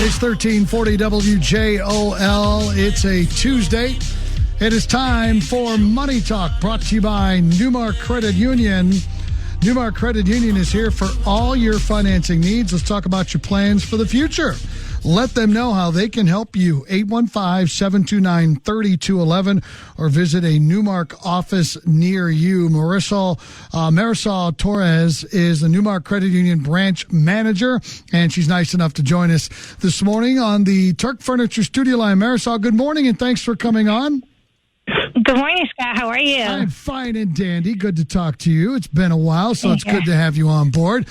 It's 1340 WJOL. It's a Tuesday. It is time for Money Talk, brought to you by NuMark Credit Union. NuMark Credit Union is here for all your financing needs. Let's talk about your plans for the future. Let them know how they can help you. 815-729-3211 or visit a NuMark office near you. Marisol Torres is the NuMark Credit Union branch manager, and she's nice enough to join us this morning on the Turk Furniture Studio Line. Marisol, good morning, and thanks for coming on. Good morning, Scott. How are you? I'm fine and dandy. Good to talk to you. It's been a while, so it's good to have you on board.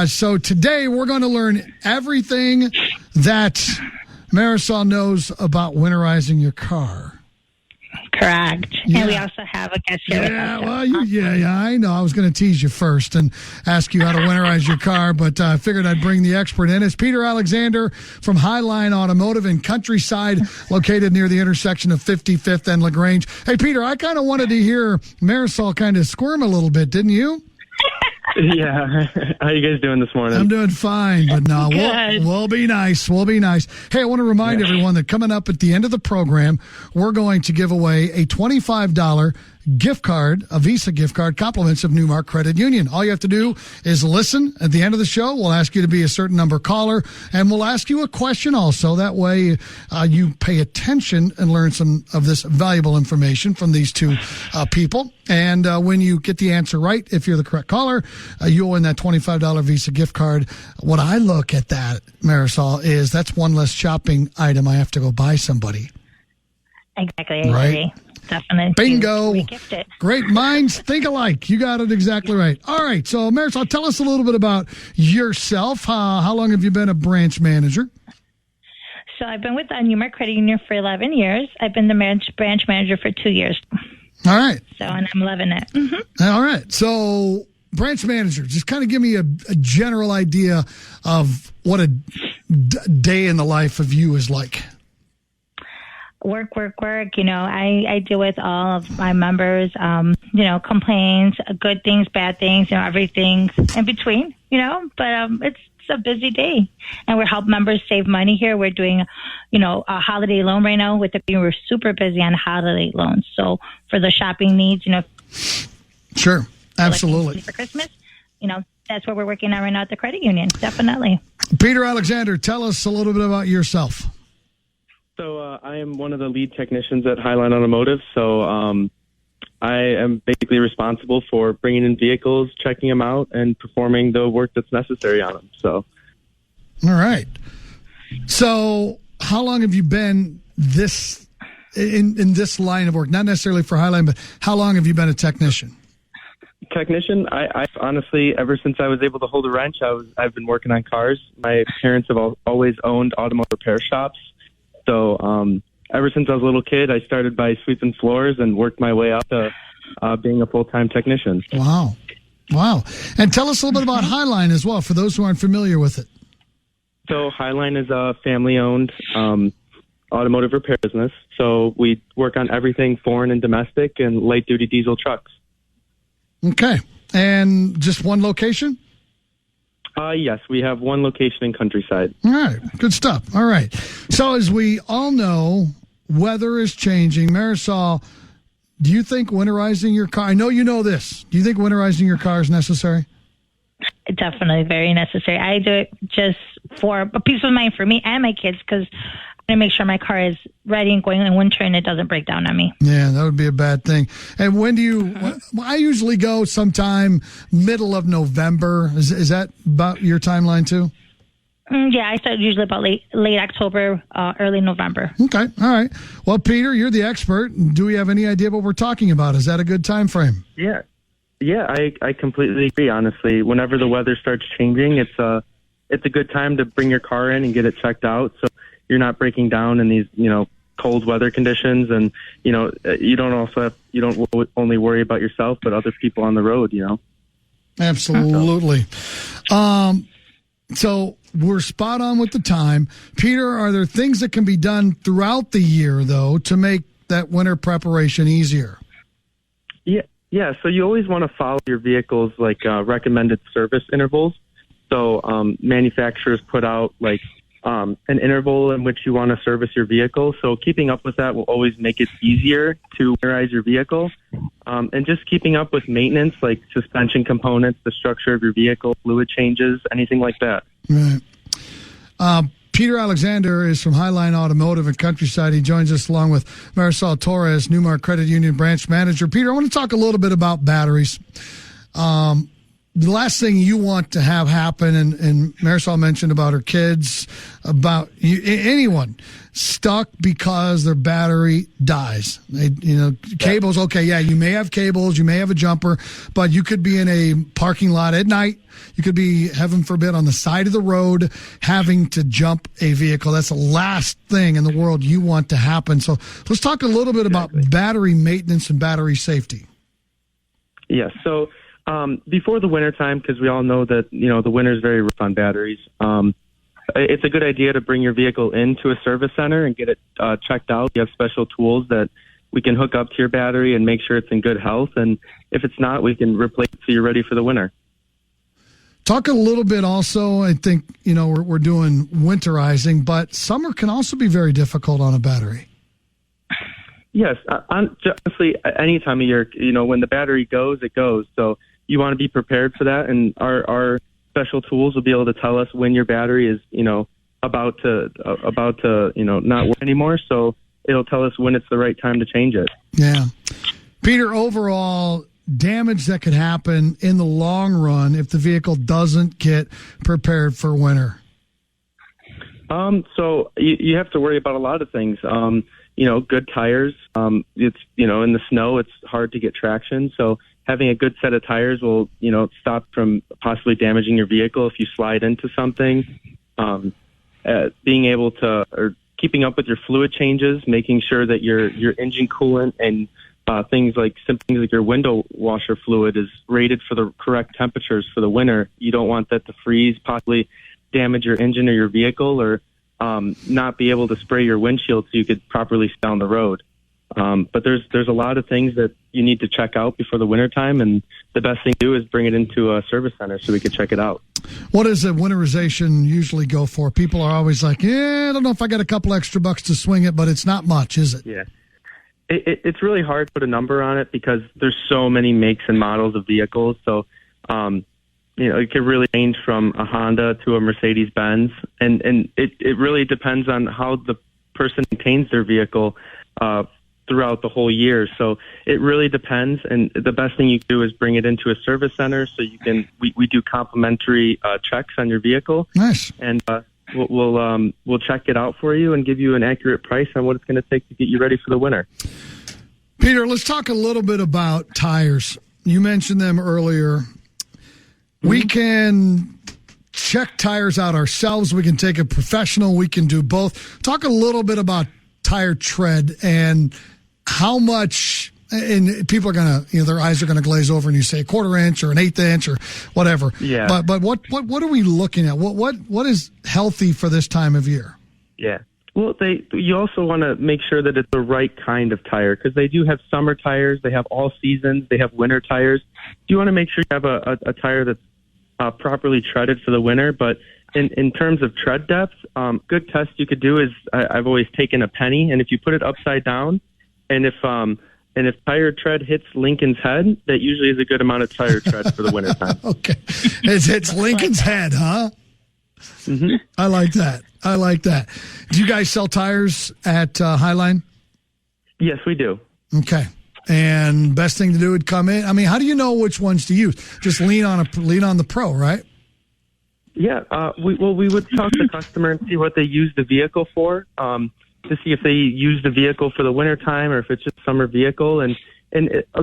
So today we're going to learn everything that Marisol knows about winterizing your car. Correct. Yeah. And we also have a guest here with us. I know. I was going to tease you first and ask you how to winterize your car, but I figured I'd bring the expert in. It's Peter Alexander from Highline Automotive in Countryside, located near the intersection of 55th and LaGrange. Hey, Peter, I kind of wanted to hear Marisol kind of squirm a little bit, didn't you? Yeah. How you guys doing this morning? I'm doing fine, but no, we'll be nice. We'll be nice. Hey, I want to remind everyone that coming up at the end of the program, we're going to give away a $25 gift card, a Visa gift card, compliments of NuMark Credit Union. All you have to do is listen at the end of the show. We'll ask you to be a certain number caller, and we'll ask you a question also. That way you pay attention and learn some of this valuable information from these two people. And when you get the answer right, if you're the correct caller, you'll win that $25 Visa gift card. What I look at that, Marisol, is that's one less shopping item I have to go buy somebody. Exactly. Right? Agree. Definitely. Bingo. Re-gift it. Great minds think alike. You got it exactly right. All right. So, Marisol, tell us a little bit about yourself. How long have you been a branch manager? So I've been with the NuMark Credit Union for 11 years. I've been the branch manager for 2 years. All right. So, and I'm loving it. Mm-hmm. All right. So, branch manager, just kind of give me a general idea of what a day in the life of you is like. Work. You know, I deal with all of my members, complaints, good things, bad things, everything in between, but it's a busy day, and we're helping members save money here. We're doing, a holiday loan right now we're super busy on holiday loans. So for the shopping needs, Sure. Absolutely. Like for Christmas, that's what we're working on right now at the credit union. Definitely. Peter Alexander, tell us a little bit about yourself. So I am one of the lead technicians at Highline Automotive. So I am basically responsible for bringing in vehicles, checking them out, and performing the work that's necessary on them. So, all right. So how long have you been in this line of work? Not necessarily for Highline, but how long have you been a technician? Technician, I honestly, ever since I was able to hold a wrench, I've been working on cars. My parents have always owned automotive repair shops. So ever since I was a little kid, I started by sweeping floors and worked my way up to being a full-time technician. Wow. And tell us a little bit about Highline as well, for those who aren't familiar with it. So Highline is a family-owned automotive repair business. So we work on everything foreign and domestic and light-duty diesel trucks. Okay. And just one location? Yes, we have one location in Countryside. All right. Good stuff. All right. So as we all know, weather is changing. Marisol, do you think winterizing your car, I know you know this, do you think winterizing your car is necessary? Definitely very necessary. I do it just for a peace of mind for me and my kids, because I make sure my car is ready and going in winter and it doesn't break down on me. Yeah, that would be a bad thing. And when do you, I usually go sometime middle of November. Is that about your timeline too? Yeah, I start usually about late October, early November. Okay, all right. Well, Peter, you're the expert. Do we have any idea what we're talking about? Is that a good time frame? Yeah, I completely agree, honestly. Whenever the weather starts changing, it's a good time to bring your car in and get it checked out. So you're not breaking down in these, cold weather conditions, and you don't only worry about yourself, but other people on the road. Absolutely. So we're spot on with the time, Peter. Are there things that can be done throughout the year though to make that winter preparation easier? Yeah. So you always want to follow your vehicle's recommended service intervals. So manufacturers put out an interval in which you want to service your vehicle. So keeping up with that will always make it easier to winterize your vehicle. And just keeping up with maintenance, like suspension components, the structure of your vehicle, fluid changes, anything like that. Right. Peter Alexander is from Highline Automotive in Countryside. He joins us along with Marisol Torres, NuMark Credit Union Branch Manager. Peter, I want to talk a little bit about batteries. The last thing you want to have happen, and Marisol mentioned about her kids, about anyone stuck because their battery dies. Cables, okay, yeah, you may have cables, you may have a jumper, but you could be in a parking lot at night. You could be, heaven forbid, on the side of the road having to jump a vehicle. That's the last thing in the world you want to happen. So let's talk a little bit about battery maintenance and battery safety. Yes, so before the wintertime, because we all know that, the winter is very rough on batteries, it's a good idea to bring your vehicle into a service center and get it checked out. We have special tools that we can hook up to your battery and make sure it's in good health. And if it's not, we can replace it so you're ready for the winter. Talk a little bit also, I think, we're doing winterizing, but summer can also be very difficult on a battery. Yes, honestly, any time of year, when the battery goes, it goes. So you want to be prepared for that, and our special tools will be able to tell us when your battery is, about to not work anymore. So it'll tell us when it's the right time to change it. Yeah. Peter, overall damage that could happen in the long run if the vehicle doesn't get prepared for winter. So you have to worry about a lot of things. Good tires. It's, in the snow, it's hard to get traction. So having a good set of tires will, stop from possibly damaging your vehicle if you slide into something. Being able to, or keeping up with your fluid changes, making sure that your engine coolant and things like your window washer fluid is rated for the correct temperatures for the winter. You don't want that to freeze, possibly damage your engine or your vehicle, or not be able to spray your windshield so you could properly stay on the road. But there's a lot of things that you need to check out before the wintertime, and the best thing to do is bring it into a service center so we can check it out. What does a winterization usually go for? People are always like, I don't know if I got a couple extra bucks to swing it, but it's not much, is it? Yeah. It's really hard to put a number on it because there's so many makes and models of vehicles. So, it could really range from a Honda to a Mercedes-Benz, and it really depends on how the person maintains their vehicle throughout the whole year. So it really depends, and the best thing you can do is bring it into a service center so you can. We do complimentary checks on your vehicle. Nice. And we'll check it out for you and give you an accurate price on what it's going to take to get you ready for the winter. Peter, let's talk a little bit about tires. You mentioned them earlier. We can check tires out ourselves. We can take a professional. We can do both. Talk a little bit about tire tread and how much, and people are going to, their eyes are going to glaze over and you say a 1/4 inch or an 1/8 inch or whatever. Yeah. But what are we looking at? What is healthy for this time of year? Yeah. Well, you also want to make sure that it's the right kind of tire, because they do have summer tires, they have all seasons, they have winter tires. You want to make sure you have a tire that's properly treaded for the winter. But in terms of tread depth, good test you could do is I've always taken a penny, and if you put it upside down, and if tire tread hits Lincoln's head, that usually is a good amount of tire tread for the winter time. Okay, it's Lincoln's head, huh? Mm-hmm. I like that. Do you guys sell tires at Highline? Yes, we do. Okay. And best thing to do would come in. I mean, how do you know which ones to use? Just lean on the pro, right? Yeah. We would talk to the customer and see what they use the vehicle for, to see if they use the vehicle for the winter time or if it's just a summer vehicle. And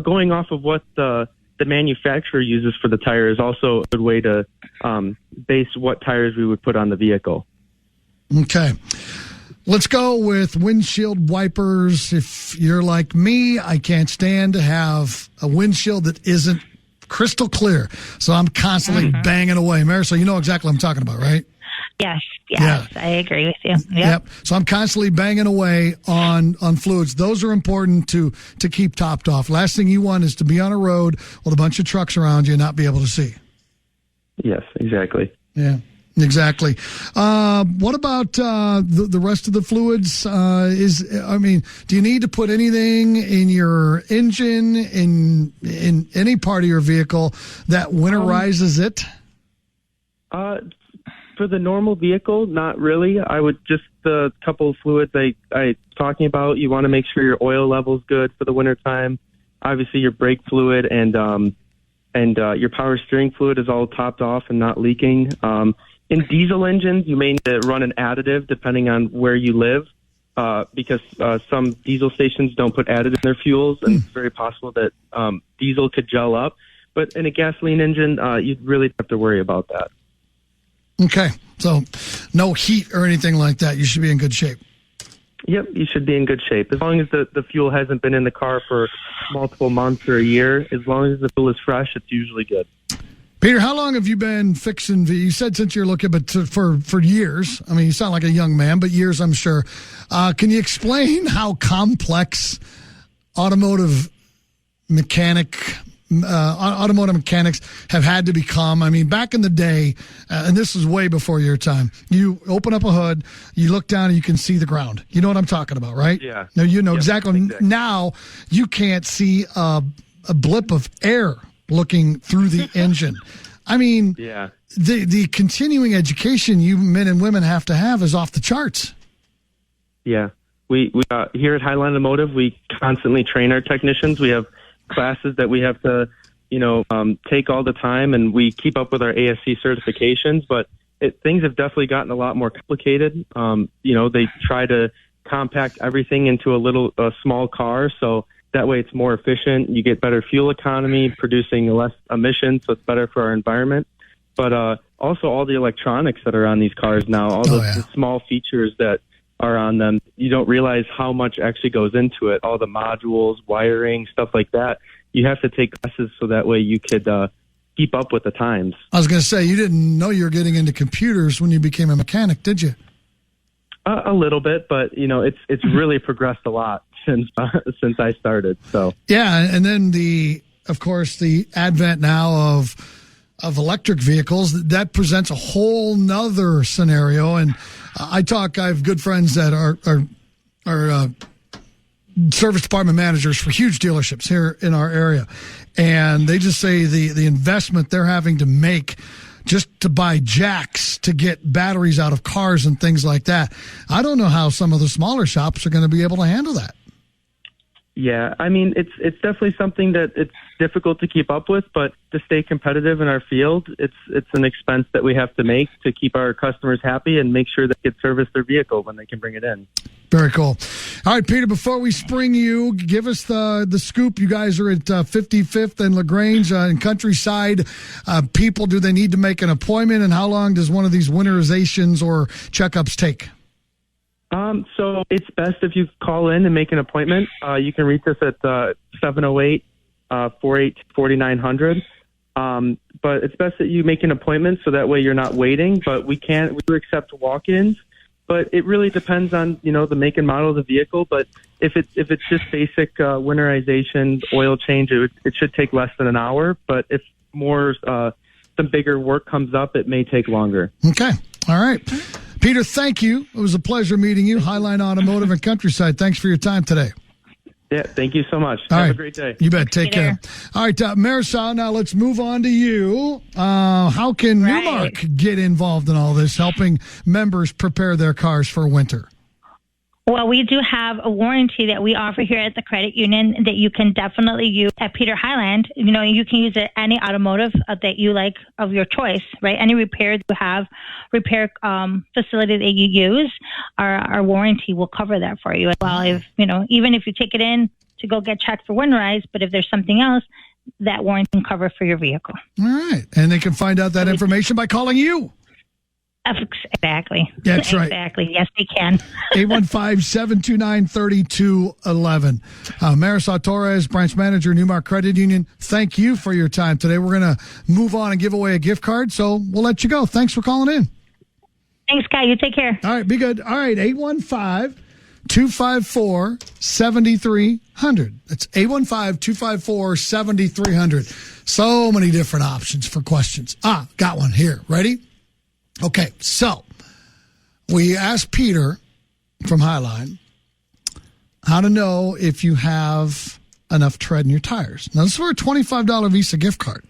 going off of what the manufacturer uses for the tire is also a good way to base what tires we would put on the vehicle. Okay. Let's go with windshield wipers. If you're like me, I can't stand to have a windshield that isn't crystal clear. So I'm constantly banging away. Marisol, you know exactly what I'm talking about, right? Yes, Yeah. I agree with you. Yep. So I'm constantly banging away on fluids. Those are important to keep topped off. Last thing you want is to be on a road with a bunch of trucks around you and not be able to see. Yes, exactly. Yeah. Exactly. What about the rest of the fluids? Do you need to put anything in your engine, in any part of your vehicle that winterizes it? For the normal vehicle, not really. I would just the couple of fluids I talking about. You want to make sure your oil level's good for the wintertime. Obviously, your brake fluid and your power steering fluid is all topped off and not leaking. In diesel engines, you may need to run an additive depending on where you live, because some diesel stations don't put additive in their fuels, and it's very possible that diesel could gel up. But in a gasoline engine, you'd really have to worry about that. Okay, so no heat or anything like that. You should be in good shape. Yep, you should be in good shape. As long as the fuel hasn't been in the car for multiple months or a year, as long as the fuel is fresh, it's usually good. Peter, how long have you been fixing? You said since you're looking, but for years. I mean, you sound like a young man, but years, I'm sure. Can you explain how complex automotive mechanics have had to become? I mean, back in the day, and this is way before your time, you open up a hood, you look down, and you can see the ground. You know what I'm talking about, right? Yeah. No, you know exactly. Now, you can't see a blip of air looking through the engine. I mean, yeah. The continuing education you men and women have to have is off the charts. Yeah. We here at Highline Automotive, we constantly train our technicians. We have classes that we have to, take all the time, and we keep up with our ASC certifications, but things have definitely gotten a lot more complicated. They try to compact everything into a small car, so that way it's more efficient. You get better fuel economy, producing less emissions, so it's better for our environment. But also all the electronics that are on these cars now, all the small features that are on them, you don't realize how much actually goes into it. All the modules, wiring, stuff like that. You have to take classes so that way you could keep up with the times. I was going to say, you didn't know you were getting into computers when you became a mechanic, did you? A little bit, but it's really progressed a lot since I started. So yeah, and then of course the advent now of electric vehicles, that presents a whole nother scenario. And I have good friends that are service department managers for huge dealerships here in our area, and they just say the investment they're having to make just to buy jacks to get batteries out of cars and things like that. I don't know how some of the smaller shops are going to be able to handle that. Yeah, I mean, it's definitely something that it's difficult to keep up with, but to stay competitive in our field, it's an expense that we have to make to keep our customers happy and make sure they get service their vehicle when they can bring it in. Very cool. All right, Peter, before we spring you, give us the scoop. You guys are at 55th and LaGrange in Countryside. People, do they need to make an appointment, and how long does one of these winterizations or checkups take? So it's best if you call in and make an appointment. You can reach us at 708-48-4900. But it's best that you make an appointment so that way you're not waiting. But we do accept walk-ins. But it really depends on, the make and model of the vehicle. But if it's just basic winterization, oil change, it should take less than an hour. But if more some bigger work comes up, it may take longer. Okay. All right. Peter, thank you. It was a pleasure meeting you. Highline Automotive and Countryside. Thanks for your time today. Yeah, thank you so much. Have a great day. You bet. Take care. All right, Marisol, now let's move on to you. How can NuMark get involved in all this, helping members prepare their cars for winter? Well, we do have a warranty that we offer here at the credit union that you can definitely use at Peter Highland. You can use it any automotive that you like of your choice, right? Any repair you have, repair facility that you use, our warranty will cover that for you as well. If even if you take it in to go get checked for winterized, but if there's something else, that warranty can cover for your vehicle. All right, and they can find out that information by calling you. Exactly. That's right. Exactly. Yes, they can. 815-729-3211. Marisol Torres, branch manager, NuMark Credit Union. Thank you for your time today. We're going to move on and give away a gift card, so we'll let you go. Thanks for calling in. Thanks, Guy. You take care. All right. Be good. All right. 815-254-7300. That's 815-254-7300. So many different options for questions. Got one here. Ready? Okay, so we asked Peter from Highline how to know if you have enough tread in your tires. Now, this is for a $25 Visa gift card.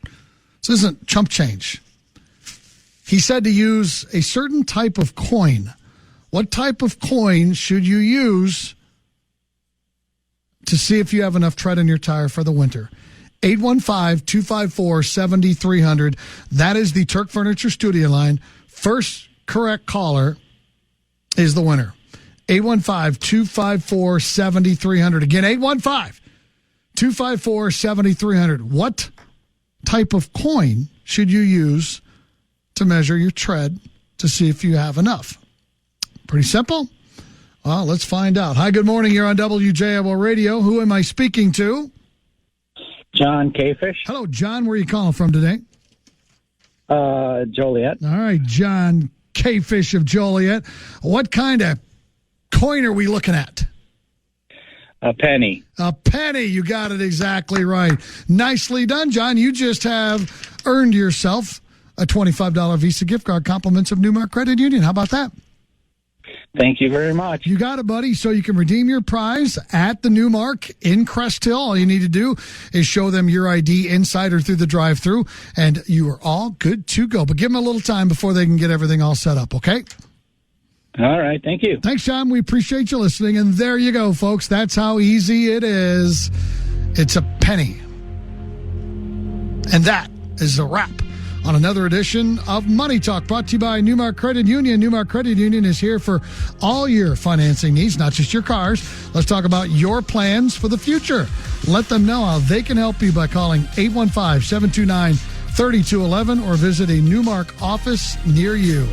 This isn't chump change. He said to use a certain type of coin. What type of coin should you use to see if you have enough tread in your tire for the winter? 815-254-7300. That is the Turk Furniture Studio line. First correct caller is the winner. 815-254-7300. Again, 815-254-7300. What type of coin should you use to measure your tread to see if you have enough? Pretty simple. Well, let's find out. Hi, good morning. You're on WJMO Radio. Who am I speaking to? John Cafish. Hello, John. Where are you calling from today? Joliet. All right, John Cafish of Joliet. What kind of coin are we looking at? A penny. A penny. You got it exactly right. Nicely done, John. You just have earned yourself a $25 Visa gift card, compliments of NuMark Credit Union. How about that? Thank you very much. You got it, buddy. So you can redeem your prize at the NuMark in Crest Hill. All you need to do is show them your ID inside or through the drive-thru, and you are all good to go. But give them a little time before they can get everything all set up, okay? All right. Thank you. Thanks, John. We appreciate you listening. And there you go, folks. That's how easy it is. It's a penny. And that is a wrap on another edition of Money Talk, brought to you by NuMark Credit Union. NuMark Credit Union is here for all your financing needs, not just your cars. Let's talk about your plans for the future. Let them know how they can help you by calling 815-729-3211 or visit a NuMark office near you.